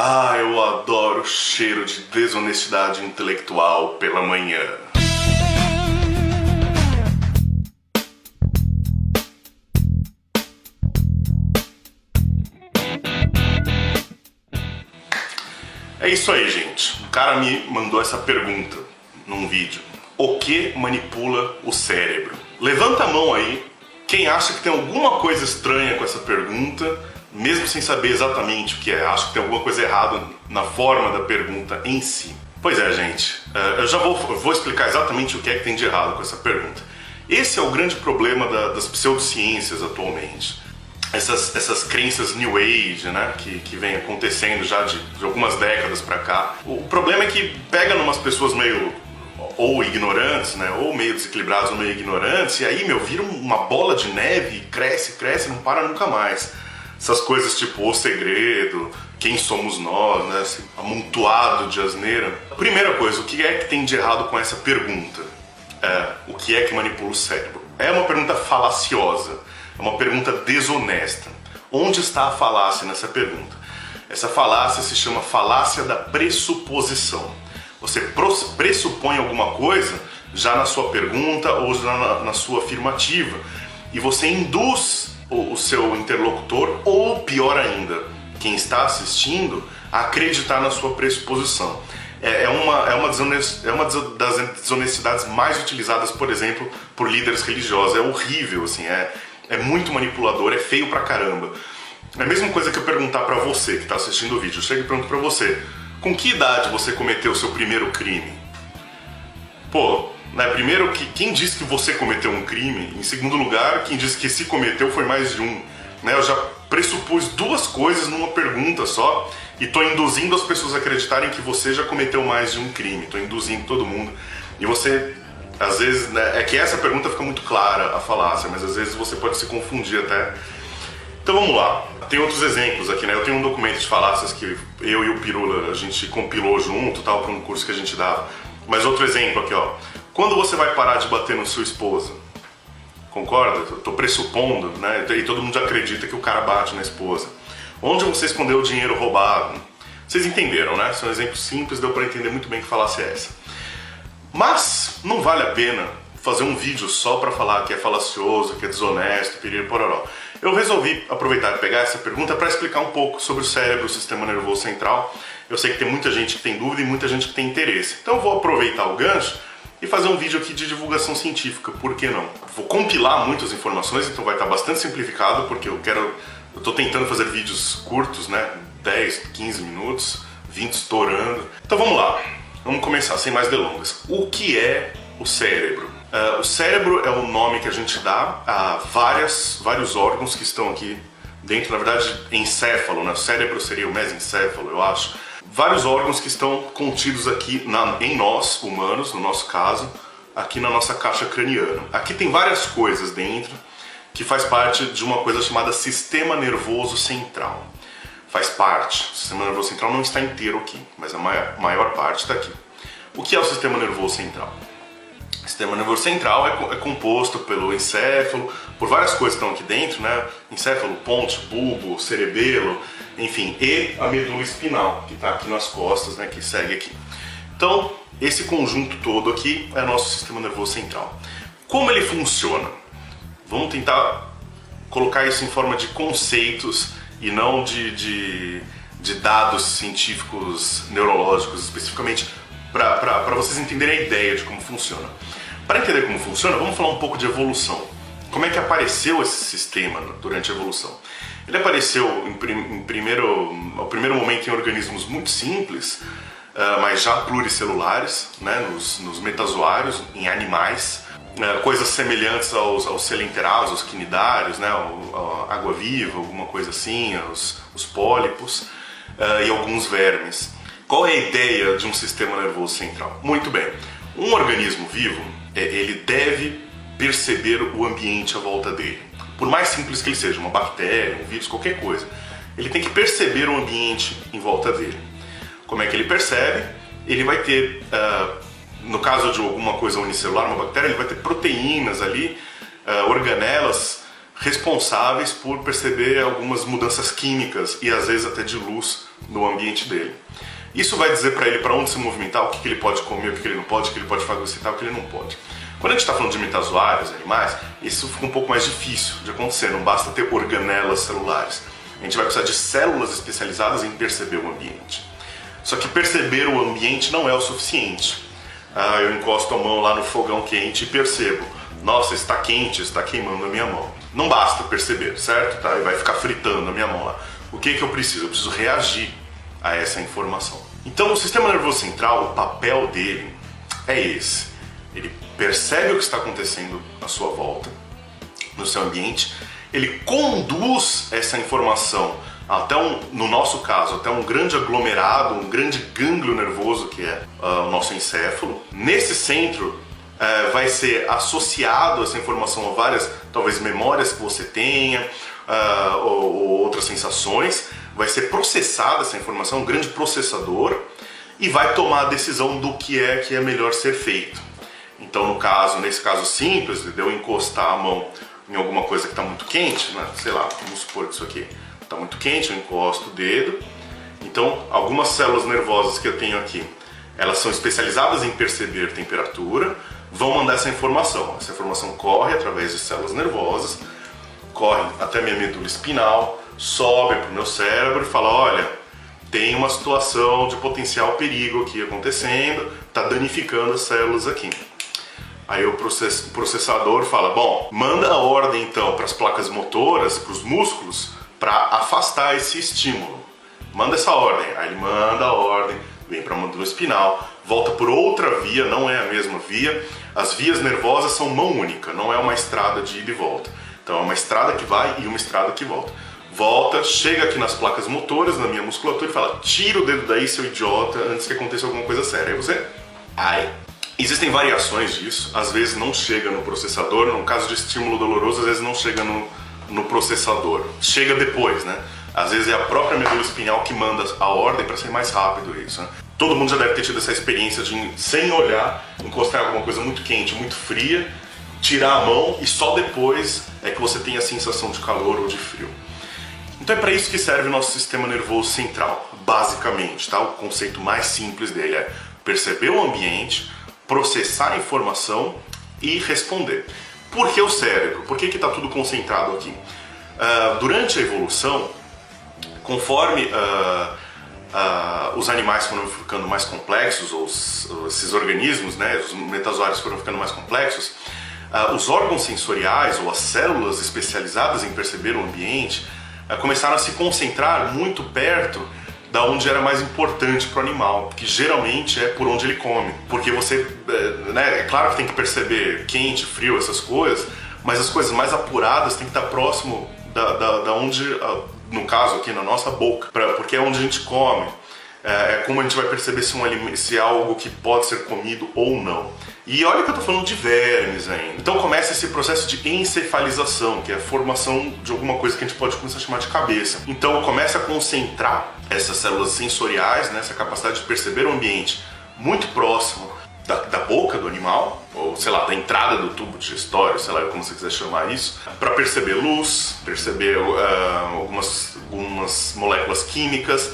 Ah, eu adoro o cheiro de desonestidade intelectual pela manhã. É isso aí, gente. O cara me mandou essa pergunta num vídeo. O que manipula o cérebro? Levanta a mão aí quem acha que tem alguma coisa estranha com essa pergunta, mesmo sem saber exatamente o que é. Acha que tem alguma coisa errada na forma da pergunta em si. Pois é, gente. Eu já vou explicar exatamente o que é que tem de errado com essa pergunta. Esse é o grande problema das pseudociências atualmente. Essas crenças New Age, né, que vem acontecendo já de algumas décadas pra cá. O problema é que pega numas pessoas meio ou ignorantes, né, ou meio desequilibradas ou meio ignorantes, e aí, vira uma bola de neve, cresce, não para nunca mais. Essas coisas tipo O Segredo, Quem Somos Nós, né, esse amontoado de asneira. Primeira coisa, o que é que tem de errado com essa pergunta? O que é que manipula o cérebro? É uma pergunta falaciosa. É uma pergunta desonesta. Onde está a falácia nessa pergunta? Essa falácia se chama falácia da pressuposição. Você pressupõe alguma coisa já na sua pergunta ou já na sua afirmativa. E você induz o seu interlocutor, ou pior ainda, quem está assistindo, a acreditar na sua pressuposição. É uma das desonestidades mais utilizadas, por exemplo, por líderes religiosos. É horrível, assim, é muito manipulador, é feio pra caramba. É a mesma coisa que eu perguntar pra você que está assistindo o vídeo. Eu chego e pergunto pra você: com que idade você cometeu o seu primeiro crime? Pô, né, primeiro, quem disse que você cometeu um crime? Em segundo lugar, quem disse que se cometeu foi mais de um? Né, eu já pressupus duas coisas numa pergunta só e tô induzindo as pessoas a acreditarem que você já cometeu mais de um crime. Tô induzindo todo mundo. E você, às vezes, né, é que essa pergunta fica muito clara, a falácia, mas às vezes você pode se confundir até. Então vamos lá. Tem outros exemplos aqui, né? Eu tenho um documento de falácias que eu e o Pirula, a gente compilou junto, tal, para um curso que a gente dava. Mas outro exemplo aqui, ó. Quando você vai parar de bater na sua esposa? Concorda? Eu tô pressupondo, né? E todo mundo acredita que o cara bate na esposa. Onde você escondeu o dinheiro roubado? Vocês entenderam, né? São exemplos simples, deu para entender muito bem que falácia é essa. Mas não vale a pena fazer um vídeo só para falar que é falacioso, que é desonesto, piriri pororó. Eu resolvi aproveitar e pegar essa pergunta para explicar um pouco sobre o cérebro, o sistema nervoso central. Eu sei que tem muita gente que tem dúvida e muita gente que tem interesse. Então eu vou aproveitar o gancho e fazer um vídeo aqui de divulgação científica, por que não? Vou compilar muitas informações, então vai estar bastante simplificado, porque eu tô tentando fazer vídeos curtos, né? 10, 15 minutos, 20 estourando. Então vamos lá, vamos começar sem mais delongas. O que é o cérebro? O cérebro é o nome que a gente dá a vários órgãos que estão aqui dentro, na verdade, encéfalo, né? O cérebro seria o mesencéfalo, eu acho. Vários órgãos que estão contidos aqui em nós, humanos, no nosso caso, aqui na nossa caixa craniana. Aqui tem várias coisas dentro que faz parte de uma coisa chamada sistema nervoso central. Faz parte. O sistema nervoso central não está inteiro aqui, mas a maior parte está aqui. O que é o sistema nervoso central? O sistema nervoso central é composto pelo encéfalo, por várias coisas que estão aqui dentro, né? Encéfalo, ponte, bulbo, cerebelo, enfim, e a medula espinal, que está aqui nas costas, né? Que segue aqui. Então, esse conjunto todo aqui é o nosso sistema nervoso central. Como ele funciona? Vamos tentar colocar isso em forma de conceitos e não de dados científicos neurológicos, especificamente para vocês entenderem a ideia de como funciona. Para entender como funciona, vamos falar um pouco de evolução. Como é que apareceu esse sistema durante a evolução? Ele apareceu ao primeiro momento em organismos muito simples, mas já pluricelulares, né, nos metazoários, em animais, coisas semelhantes aos selenterados, aos quinidários, né, a água-viva, alguma coisa assim, os pólipos e alguns vermes. Qual é a ideia de um sistema nervoso central? Muito bem, um organismo vivo, ele deve perceber o ambiente à volta dele. Por mais simples que ele seja, uma bactéria, um vírus, qualquer coisa, ele tem que perceber o ambiente em volta dele. Como é que ele percebe? Ele vai ter, no caso de alguma coisa unicelular, uma bactéria, ele vai ter proteínas ali, organelas, responsáveis por perceber algumas mudanças químicas e às vezes até de luz no ambiente dele. Isso vai dizer para ele para onde se movimentar, o que ele pode comer, o que ele não pode, o que ele pode fagocitar, o que ele não pode. Quando a gente está falando de metazoários, animais, isso fica um pouco mais difícil de acontecer, não basta ter organelas celulares. A gente vai precisar de células especializadas em perceber o ambiente. Só que perceber o ambiente não é o suficiente. Eu encosto a mão lá no fogão quente e percebo, nossa, está quente, está queimando a minha mão. Não basta perceber, certo? Tá? E vai ficar fritando a minha mão lá. O que eu preciso? Eu preciso reagir a essa informação. Então o sistema nervoso central, o papel dele é esse. Ele percebe o que está acontecendo à sua volta, no seu ambiente, ele conduz essa informação até no nosso caso, até um grande aglomerado, um grande gânglio nervoso que é o nosso encéfalo. Nesse centro vai ser associado essa informação a várias, talvez, memórias que você tenha, ou outras sensações. Vai ser processada essa informação, um grande processador, e vai tomar a decisão do que é melhor ser feito. Então, nesse caso simples, de eu encostar a mão em alguma coisa que está muito quente, né? Sei lá, vamos supor que isso aqui está muito quente, eu encosto o dedo. Então, algumas células nervosas que eu tenho aqui, elas são especializadas em perceber temperatura, vão mandar essa informação. Essa informação corre através de células nervosas, corre até minha medula espinal, sobe para o meu cérebro e fala, olha, tem uma situação de potencial perigo aqui acontecendo, está danificando as células aqui. Aí o processador fala, bom, manda a ordem então para as placas motoras, para os músculos, para afastar esse estímulo. Manda essa ordem. Aí ele manda a ordem, vem para a medula espinal, volta por outra via, não é a mesma via. As vias nervosas são mão única, não é uma estrada de ida e volta. Então é uma estrada que vai e uma estrada que volta. Volta, chega aqui nas placas motoras, na minha musculatura e fala, tira o dedo daí, seu idiota, antes que aconteça alguma coisa séria. Aí você... Existem variações disso, às vezes não chega no processador, no caso de estímulo doloroso, às vezes não chega no processador, chega depois, né? Às vezes é a própria medula espinhal que manda a ordem para ser mais rápido isso, né? Todo mundo já deve ter tido essa experiência de, sem olhar, encostar em alguma coisa muito quente, muito fria, tirar a mão e só depois é que você tem a sensação de calor ou de frio. Então é para isso que serve o nosso sistema nervoso central, basicamente, tá? O conceito mais simples dele é perceber o ambiente, processar a informação e responder. Por que o cérebro? Por que está tudo concentrado aqui? Durante a evolução, conforme os animais foram ficando mais complexos, ou esses organismos, né, os metazoários foram ficando mais complexos, os órgãos sensoriais ou as células especializadas em perceber o ambiente começaram a se concentrar muito perto da onde era mais importante para o animal, que geralmente é por onde ele come. Porque você, né, é claro que tem que perceber quente, frio, essas coisas, mas as coisas mais apuradas tem que estar próximo da onde, no caso aqui na nossa boca, porque é onde a gente come. É como a gente vai perceber se é algo que pode ser comido ou não. E olha que eu tô falando de vermes ainda. Então começa esse processo de encefalização, que é a formação de alguma coisa que a gente pode começar a chamar de cabeça. Então começa a concentrar essas células sensoriais, né, essa capacidade de perceber o ambiente muito próximo da boca do animal, ou sei lá, da entrada do tubo digestório, sei lá como você quiser chamar isso, para perceber luz, perceber algumas moléculas químicas.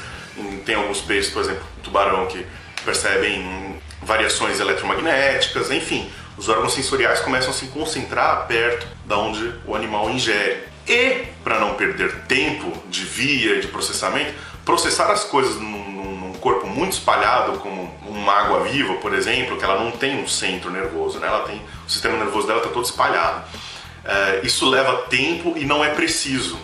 Tem alguns peixes, por exemplo, tubarão, que percebem variações eletromagnéticas, enfim, os órgãos sensoriais começam a se concentrar perto da onde o animal ingere. E, para não perder tempo de via e de processamento, processar as coisas num corpo muito espalhado, como uma água-viva, por exemplo, que ela não tem um centro nervoso, né? O sistema nervoso dela está todo espalhado. Isso leva tempo e não é preciso.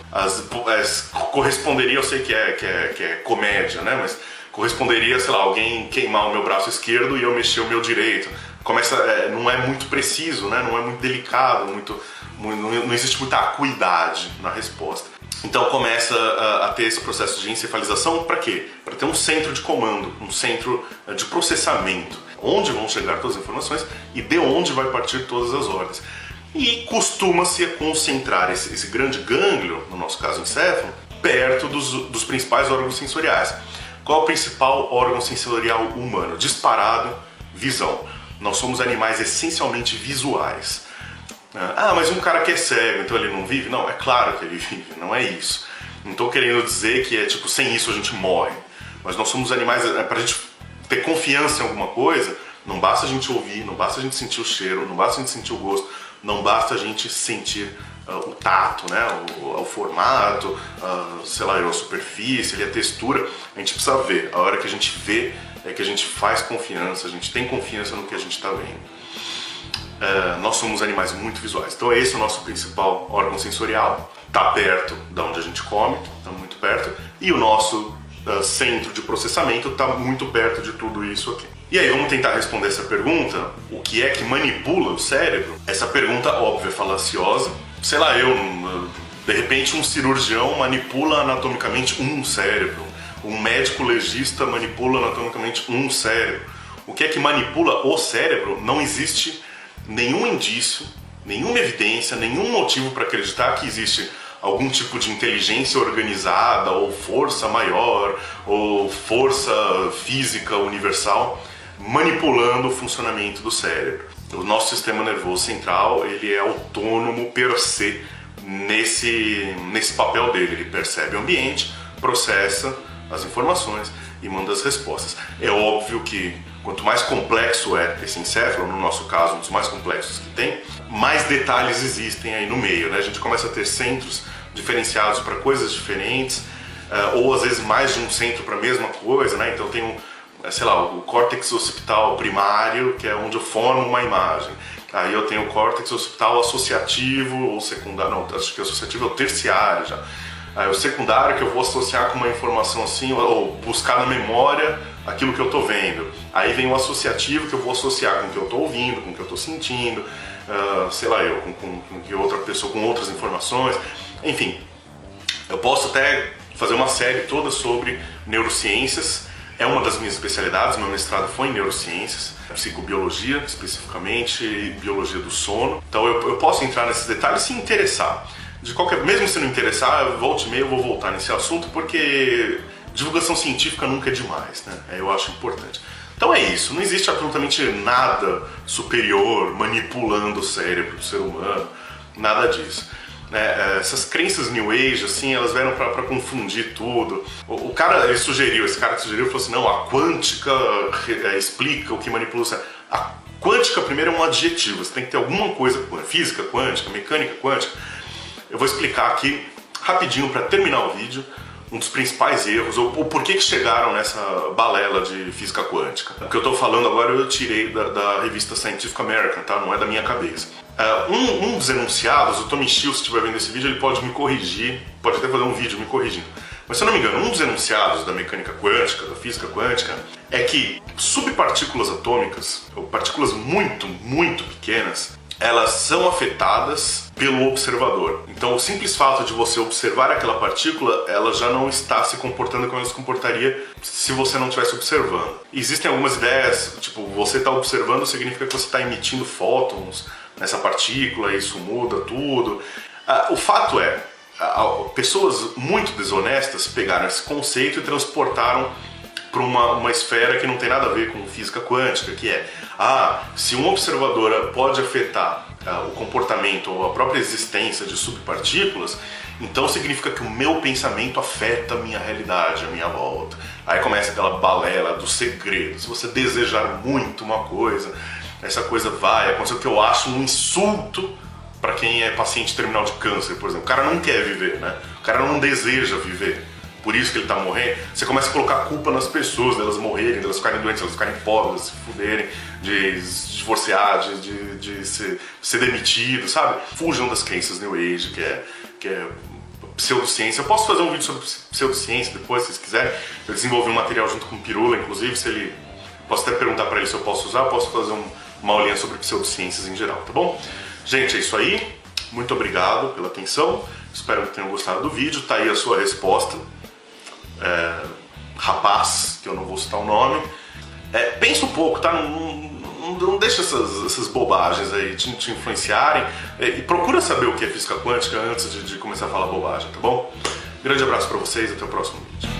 Corresponderia, eu sei que é comédia, né? Mas corresponderia, sei lá, alguém queimar o meu braço esquerdo e eu mexer o meu direito. Não é muito preciso, né? Não é muito delicado, não existe muita acuidade na resposta. Então começa a ter esse processo de encefalização para quê? Para ter um centro de comando, um centro de processamento, onde vão chegar todas as informações e de onde vai partir todas as ordens. E costuma-se concentrar esse grande gânglio, no nosso caso o encéfalo, perto dos principais órgãos sensoriais. Qual é o principal órgão sensorial humano? Disparado, visão. Nós somos animais essencialmente visuais. Ah, mas um cara que é cego, então ele não vive? Não, é claro que ele vive, não é isso. Não estou querendo dizer que é tipo, sem isso a gente morre. Mas nós somos animais, pra gente ter confiança em alguma coisa, não basta a gente ouvir, não basta a gente sentir o cheiro, não basta a gente sentir o gosto, não basta a gente sentir o tato, né, o formato, sei lá, a superfície, a textura. A gente precisa ver. A hora que a gente vê é que a gente faz confiança, a gente tem confiança no que a gente está vendo. Nós somos animais muito visuais, então esse é o nosso principal órgão sensorial. Está perto de onde a gente come, está muito perto, e o nosso centro de processamento está muito perto de tudo isso aqui. E aí vamos tentar responder essa pergunta: o que é que manipula o cérebro? Essa pergunta óbvia, falaciosa. Sei lá, de repente um cirurgião manipula anatomicamente um cérebro, um médico legista manipula anatomicamente um cérebro. O que é que manipula o cérebro? Não existe nenhum indício, nenhuma evidência, nenhum motivo para acreditar que existe algum tipo de inteligência organizada, ou força maior, ou força física universal manipulando o funcionamento do cérebro. O nosso sistema nervoso central, ele é autônomo per se nesse papel dele. Ele percebe o ambiente, processa as informações e manda as respostas. É óbvio que quanto mais complexo é esse encéfalo, no nosso caso um dos mais complexos que tem, mais detalhes existem aí no meio, né? A gente começa a ter centros diferenciados para coisas diferentes, ou às vezes mais de um centro para a mesma coisa, né? Então tem sei lá, o córtex occipital primário, que é onde eu formo uma imagem. Aí eu tenho o córtex occipital associativo ou secundário, não, acho que associativo é o terciário já. Aí o secundário, que eu vou associar com uma informação assim, ou buscar na memória aquilo que eu estou vendo. Aí vem o associativo, que eu vou associar com o que eu estou ouvindo, com o que eu estou sentindo, sei lá, com que outra pessoa, com outras informações. Enfim, eu posso até fazer uma série toda sobre neurociências. É uma das minhas especialidades, meu mestrado foi em neurociências, psicobiologia especificamente, e biologia do sono. Então eu posso entrar nesses detalhes se interessar. Mesmo se não interessar, volte e meia eu vou voltar nesse assunto, porque divulgação científica nunca é demais, né? Eu acho importante. Então é isso, não existe absolutamente nada superior manipulando o cérebro do ser humano, nada disso. Essas crenças New Age, assim, elas vieram para confundir tudo. Esse cara que sugeriu, falou assim, não, a quântica explica o que manipula o cérebro. A quântica, primeiro, é um adjetivo, você tem que ter alguma coisa, física quântica, mecânica quântica. Eu vou explicar aqui, rapidinho, para terminar o vídeo, um dos principais erros, ou por que chegaram nessa balela de física quântica. O que eu estou falando agora eu tirei da revista Scientific American, tá? Não é da minha cabeça. Um dos enunciados, o Tommy Shields, se estiver vendo esse vídeo, ele pode me corrigir, pode até fazer um vídeo me corrigindo. Mas se eu não me engano, um dos enunciados da mecânica quântica, da física quântica, é que subpartículas atômicas, ou partículas muito, muito pequenas, elas são afetadas pelo observador. Então o simples fato de você observar aquela partícula, ela já não está se comportando como ela se comportaria se você não estivesse observando. Existem algumas ideias, tipo, você está observando significa que você está emitindo fótons nessa partícula, isso muda tudo. O fato é, pessoas muito desonestas pegaram esse conceito e transportaram para uma esfera que não tem nada a ver com física quântica, que é, se um observador pode afetar o comportamento ou a própria existência de subpartículas, então significa que o meu pensamento afeta a minha realidade, a minha volta. Aí começa aquela balela do segredo. Se você desejar muito uma coisa, essa coisa vai acontecer, o que eu acho um insulto para quem é paciente terminal de câncer, por exemplo. O cara não quer viver, né? O cara não deseja viver. Por isso que ele tá morrendo. Você começa a colocar culpa nas pessoas, delas morrerem, delas ficarem doentes, delas ficarem pobres, se fuderem, de se divorciar, de ser demitido, sabe? Fujam das crenças New Age, que é pseudociência. Eu posso fazer um vídeo sobre pseudociência depois, se vocês quiserem. Eu desenvolvi um material junto com o Pirula, inclusive, se ele... Posso até perguntar para ele se eu posso usar, eu posso fazer uma aulinha sobre pseudociências em geral, tá bom? Gente, é isso aí. Muito obrigado pela atenção. Espero que tenham gostado do vídeo. Tá aí a sua resposta. Rapaz, que eu não vou citar o nome. Pensa um pouco, tá? Não deixa essas bobagens aí te influenciarem. E procura saber o que é física quântica antes de começar a falar bobagem, tá bom? Grande abraço pra vocês, até o próximo vídeo.